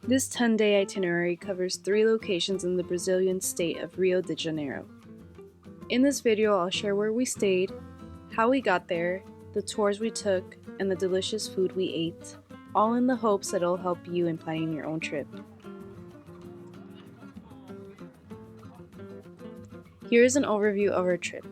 This 10-day itinerary covers 3 locations in the Brazilian state of Rio de Janeiro. In this video, I'll share where we stayed, how we got there, the tours we took, and the delicious food we ate, all in the hopes that it'll help you in planning your own trip. Here's an overview of our trip.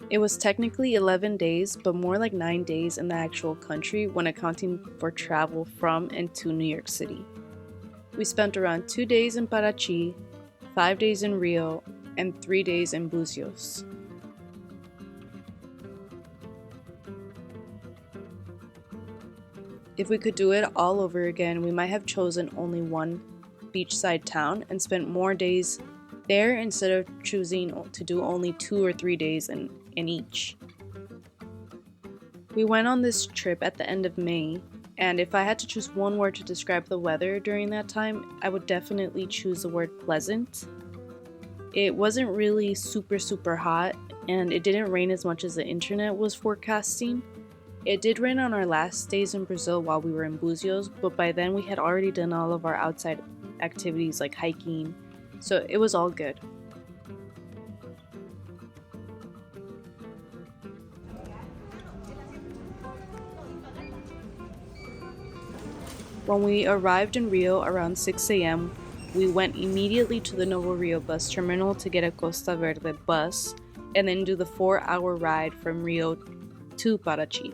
It was technically 11 days, but more like 9 days in the actual country when accounting for travel from and to New York City. We spent around 2 days in Paraty, 5 days in Rio, and 3 days in Buzios. If we could do it all over again, we might have chosen only one beachside town and spent more days there instead of choosing to do only 2 or 3 days in each. We went on this trip at the end of May, and if I had to choose one word to describe the weather during that time, I would definitely choose the word pleasant. It wasn't really super hot, and it didn't rain as much as the internet was forecasting. It did rain on our last days in Brazil while we were in Buzios, but by then we had already done all of our outside activities like hiking, so it was all good. When we arrived in Rio around 6 a.m., we went immediately to the Novo Rio bus terminal to get a Costa Verde bus and then do the 4-hour ride from Rio to Paraty.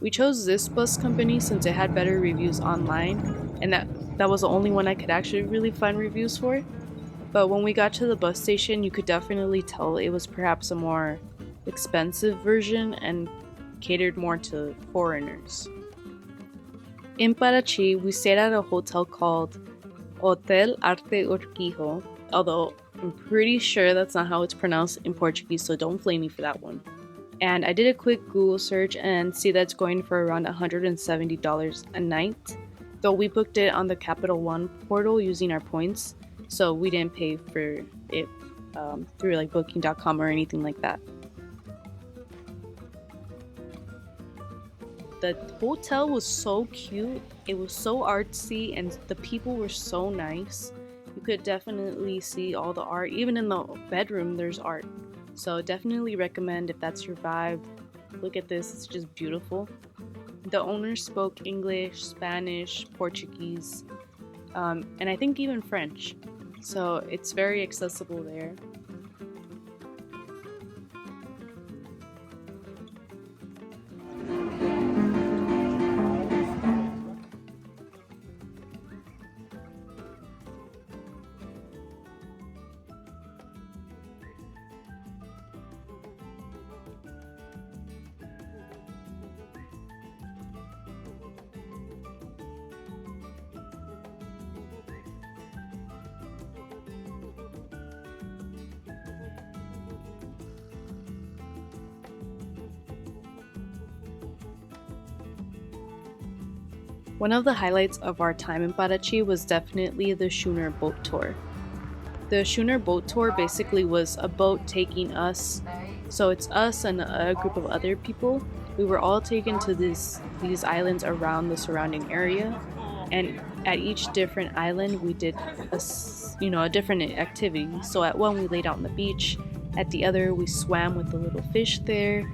We chose this bus company since it had better reviews online, and that was the only one I could actually really find reviews for. But when we got to the bus station, you could definitely tell it was perhaps a more expensive version and catered more to foreigners. In Paraty, we stayed at a hotel called Hotel Arte Urquijo, although I'm pretty sure that's not how it's pronounced in Portuguese, so don't blame me for that one. And I did a quick Google search and see that's going for around $170 a night, though we booked it on the Capital One portal using our points, so we didn't pay for it through like booking.com or anything like that. The hotel was so cute, it was so artsy, and the people were so nice. You could definitely see all the art. Even in the bedroom there's art. So definitely recommend if that's your vibe. Look at this, it's just beautiful. The owners spoke English, Spanish, Portuguese, and I think even French. So it's very accessible there. One of the highlights of our time in Paraty was definitely the Schooner boat tour. The Schooner boat tour basically was a boat taking us, so it's us and a group of other people. We were all taken to these islands around the surrounding area, and at each different island we did a different activity. So at one we laid out on the beach, at the other we swam with the little fish there,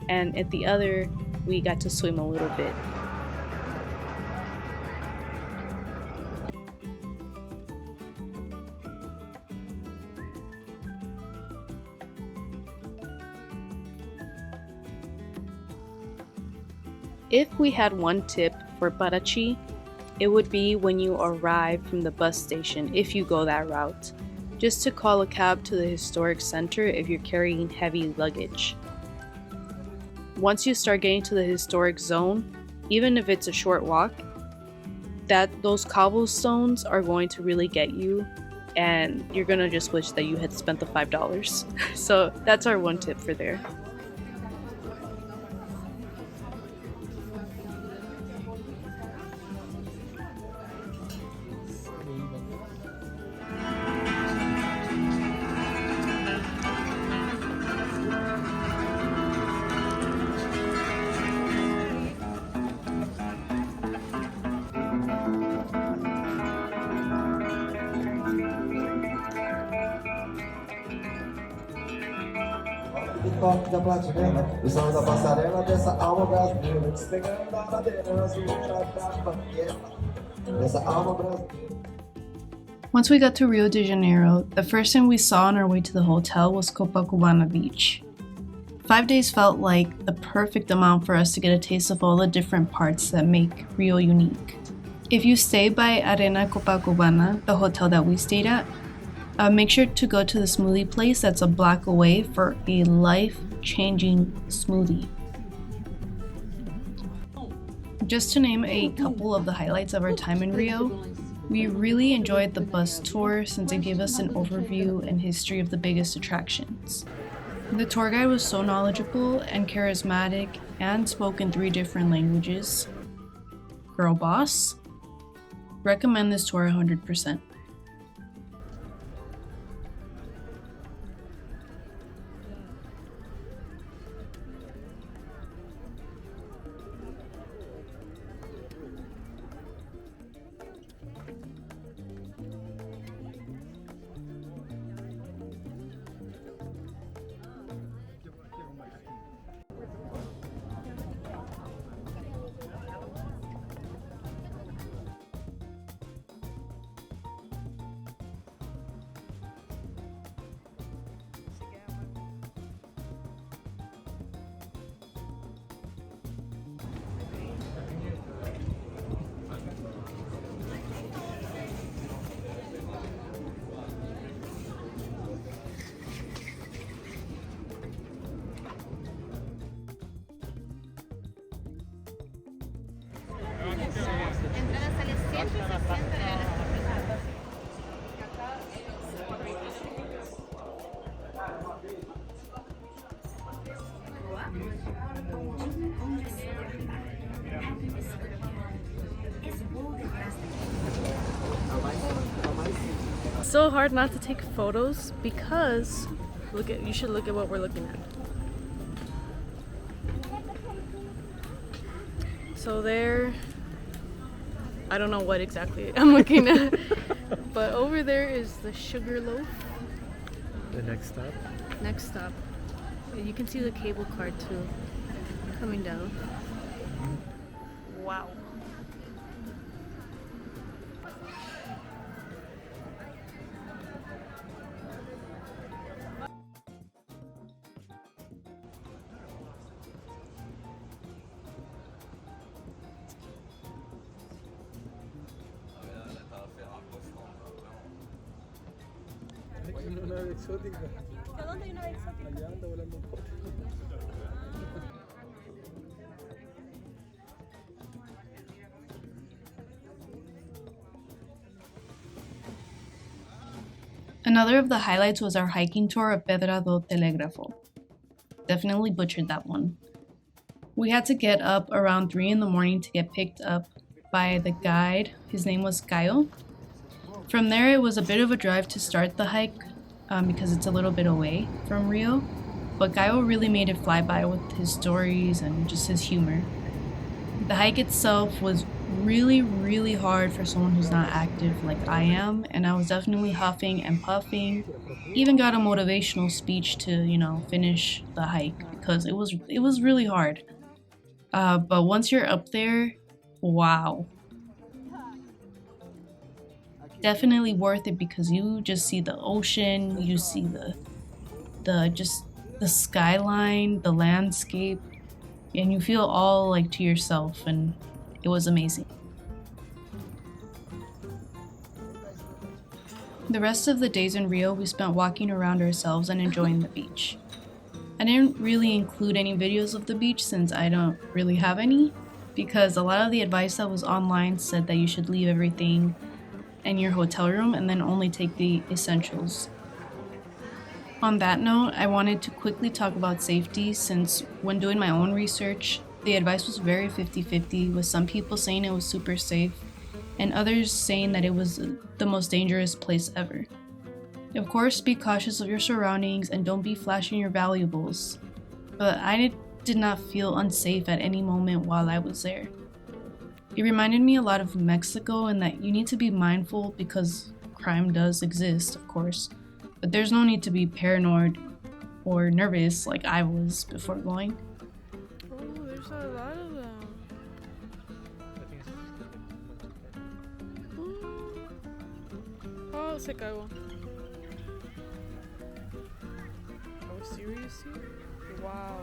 and at the other we got to swim a little bit. If we had one tip for Paraty, it would be when you arrive from the bus station, if you go that route, just to call a cab to the historic center if you're carrying heavy luggage. Once you start getting to the historic zone, even if it's a short walk, those cobblestones are going to really get you, and you're gonna just wish that you had spent the $5. So that's our one tip for there. toque da platina, o som da passarela dessa alma brasileira, despegando da madeira azul, da bandeira, dessa alma brasileira. Once we got to Rio de Janeiro, the first thing we saw on our way to the hotel was Copacabana Beach. 5 days felt like the perfect amount for us to get a taste of all the different parts that make Rio unique. If you stay by Arena Copacabana, the hotel that we stayed at, make sure to go to the smoothie place that's a block away for a life-changing smoothie. Just to name a couple of the highlights of our time in Rio, we really enjoyed the bus tour since it gave us an overview and history of the biggest attractions. The tour guide was so knowledgeable and charismatic and spoke in 3 different languages. Girl boss. Recommend this tour 100%. Entrada sale 160 reais. So hard not to take photos because you should look at what we're looking at. So there, I don't know what exactly I'm looking at, but over there is the sugar loaf. The next stop. Next stop. And you can see the cable car too, coming down. Wow. Una exótica. ¿A dónde hay una exótica? Allá anda volando un poco. Another of the highlights was our hiking tour of Pedra do Telégrafo. Definitely butchered that one. We had to get up around 3 in the morning to get picked up by the guide. His name was Caio. From there, it was a bit of a drive to start the hike because it's a little bit away from Rio, but Caio really made it fly by with his stories and just his humor. The hike itself was really, really hard for someone who's not active like I am, and I was definitely huffing and puffing. Even got a motivational speech to, finish the hike because it was really hard. But once you're up there, wow. Definitely worth it because you just see the ocean, you see the skyline, the landscape, and you feel all like to yourself, and it was amazing. The rest of the days in Rio we spent walking around ourselves and enjoying the beach. I didn't really include any videos of the beach since I don't really have any, because a lot of the advice that was online said that you should leave everything in your hotel room and then only take the essentials. On that note, I wanted to quickly talk about safety since when doing my own research, the advice was very 50-50, with some people saying it was super safe and others saying that it was the most dangerous place ever. Of course, be cautious of your surroundings and don't be flashing your valuables, but I did not feel unsafe at any moment while I was there. It reminded me a lot of Mexico in that you need to be mindful because crime does exist, of course, but there's no need to be paranoid or nervous like I was before going. Oh, there's a lot of them. I think it's just Oh, se cagó. Oh, seriously? Wow.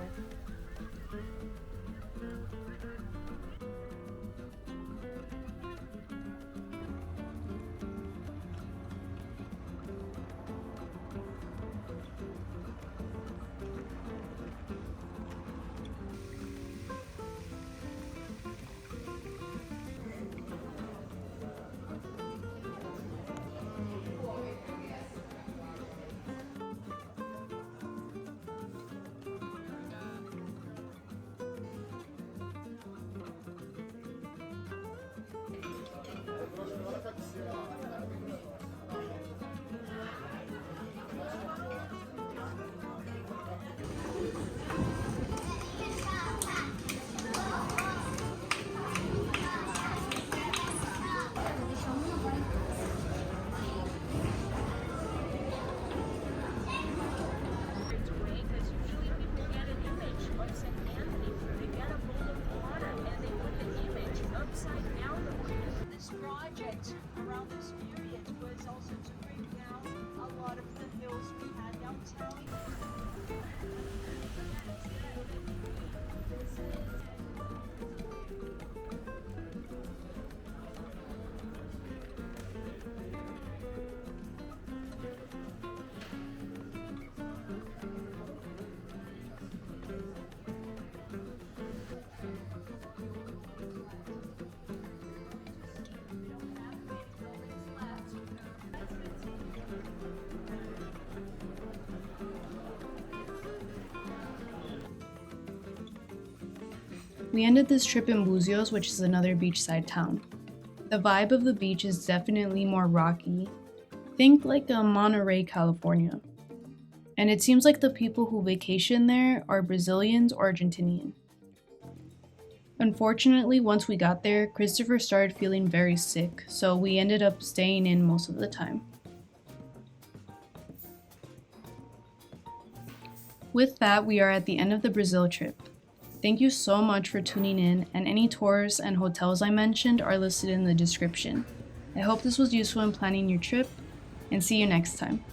This project around this period was also to bring down a lot of the hills we had downtown. We ended this trip in Buzios, which is another beachside town. The vibe of the beach is definitely more rocky. Think like Monterey, California. And it seems like the people who vacation there are Brazilians or Argentinian. Unfortunately, once we got there, Christopher started feeling very sick, so we ended up staying in most of the time. With that, we are at the end of the Brazil trip. Thank you so much for tuning in, and any tours and hotels I mentioned are listed in the description. I hope this was useful in planning your trip, and see you next time.